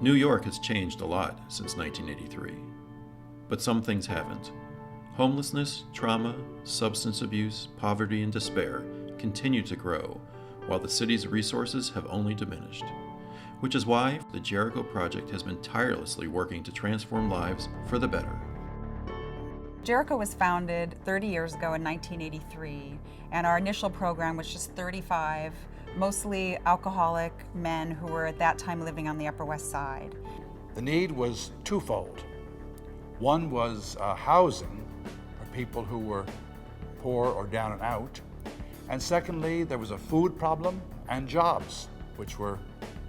New York has changed a lot since 1983, but some things haven't. Homelessness, trauma, substance abuse, poverty, and despair continue to grow, while the city's resources have only diminished. Which is why the Jericho Project has been tirelessly working to transform lives for the better. Jericho was founded 30 years ago in 1983, and our initial program was just 35, mostly alcoholic men who were at that time living on the Upper West Side. The need was twofold. One was housing for people who were poor or down and out. And secondly, there was a food problem and jobs, which were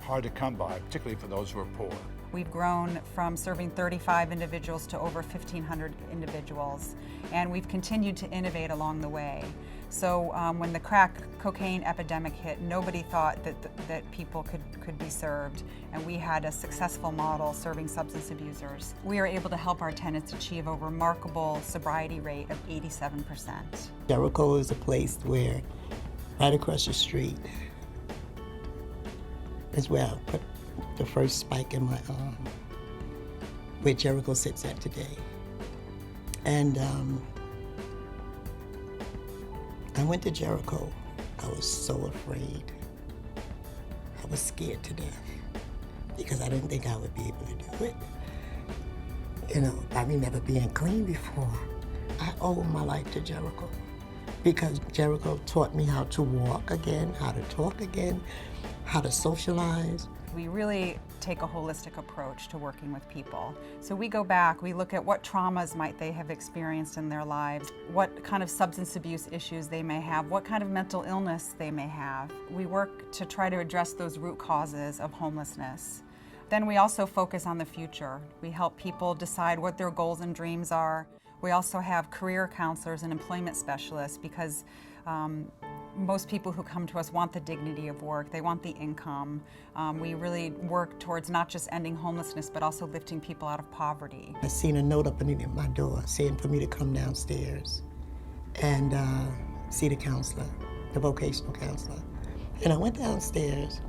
hard to come by, particularly for those who were poor. We've grown from serving 35 individuals to over 1,500 individuals, and we've continued to innovate along the way. So when the crack cocaine epidemic hit, nobody thought that people could be served, and we had a successful model serving substance abusers. We are able to help our tenants achieve a remarkable sobriety rate of 87%. Jericho is a place where, right across the street, is where I put the first spike in my arm, where Jericho sits at today. And I went to Jericho. I was so afraid. I was scared to death because I didn't think I would be able to do it. You know, I remember being clean before. I owe my life to Jericho because Jericho taught me how to walk again, how to talk again, how to socialize. We really take a holistic approach to working with people. So we go back, we look at what traumas might they have experienced in their lives, what kind of substance abuse issues they may have, what kind of mental illness they may have. We work to try to address those root causes of homelessness. Then we also focus on the future. We help people decide what their goals and dreams are. We also have career counselors and employment specialists because most people who come to us want the dignity of work, they want the income. We really work towards not just ending homelessness, but also lifting people out of poverty. I seen a note up underneath my door saying for me to come downstairs and see the counselor, the vocational counselor. And I went downstairs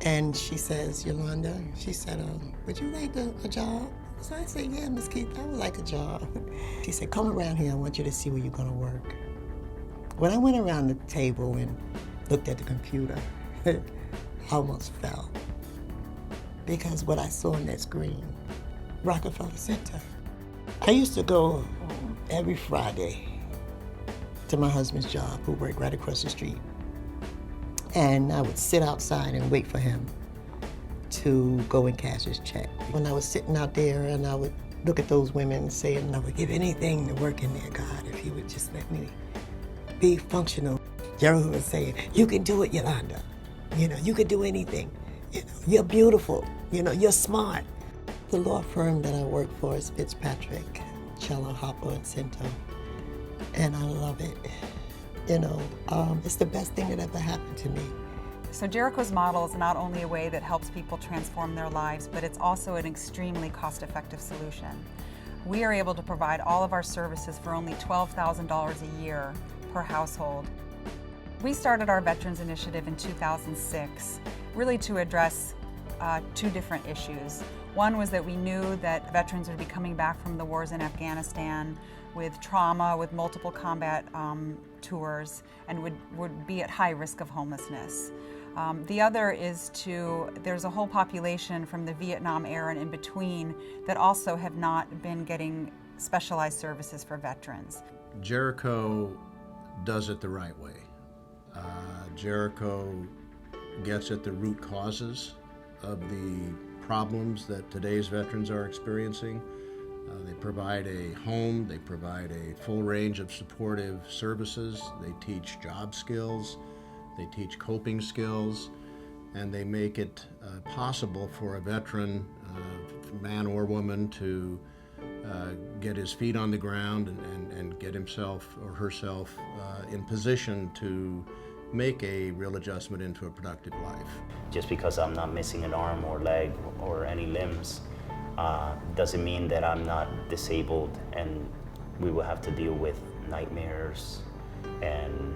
and she says, Yolanda, she said, would you like a job? So I said, yeah, Miss Keith, I would like a job. She said, come around here, I want you to see where you're gonna work. When I went around the table and looked at the computer, I almost fell. Because what I saw on that screen, Rockefeller Center. I used to go every Friday to my husband's job, who worked right across the street. And I would sit outside and wait for him to go and cash his check. When I was sitting out there and I would look at those women saying, I would give anything to work in there, God, if he would just let me be functional. Jericho was saying, you can do it, Yolanda. You know, you can do anything. You know, you're beautiful. You know, you're smart. The law firm that I work for is Fitzpatrick, Cello, Hopper, and Cinto. And I love it. You know, it's the best thing that ever happened to me. So Jericho's model is not only a way that helps people transform their lives, but it's also an extremely cost-effective solution. We are able to provide all of our services for only $12,000 a year per household. We started our Veterans Initiative in 2006, really to address two different issues. One was that we knew that veterans would be coming back from the wars in Afghanistan with trauma, with multiple combat tours, and would be at high risk of homelessness. The other is there's a whole population from the Vietnam era and in between that also have not been getting specialized services for veterans. Jericho does it the right way. Jericho gets at the root causes of the problems that today's veterans are experiencing. They provide a home, they provide a full range of supportive services, they teach job skills, they teach coping skills, and they make it possible for a veteran, man or woman, to get his feet on the ground and get himself or herself in position to make a real adjustment into a productive life. Just because I'm not missing an arm or leg or any limbs doesn't mean that I'm not disabled, and we will have to deal with nightmares and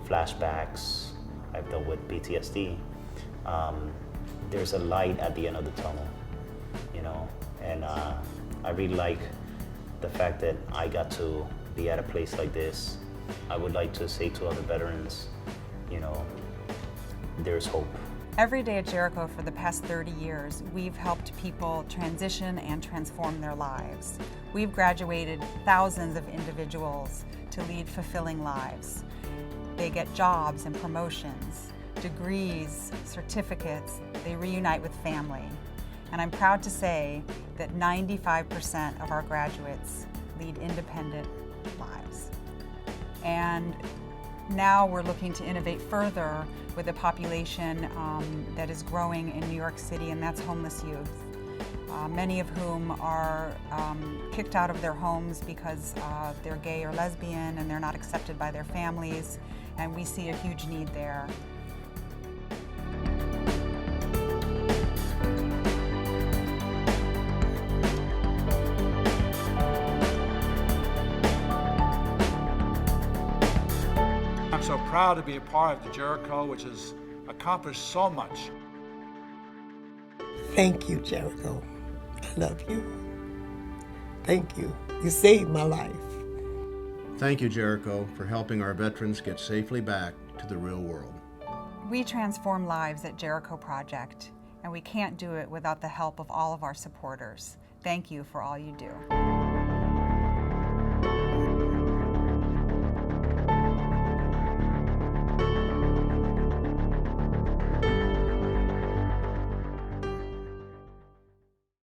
flashbacks. I've dealt with PTSD. there's a light at the end of the tunnel, you know, and I really like the fact that I got to be at a place like this. I would like to say to other veterans, you know, there's hope. Every day at Jericho for the past 30 years, we've helped people transition and transform their lives. We've graduated thousands of individuals to lead fulfilling lives. They get jobs and promotions, degrees, certificates, they reunite with family. And I'm proud to say that 95% of our graduates lead independent lives. And now we're looking to innovate further with a population that is growing in New York City, and that's homeless youth, many of whom are kicked out of their homes because they're gay or lesbian and they're not accepted by their families, and we see a huge need there. I'm so proud to be a part of the Jericho, which has accomplished so much. Thank you, Jericho. I love you. Thank you. You saved my life. Thank you, Jericho, for helping our veterans get safely back to the real world. We transform lives at Jericho Project, and we can't do it without the help of all of our supporters. Thank you for all you do.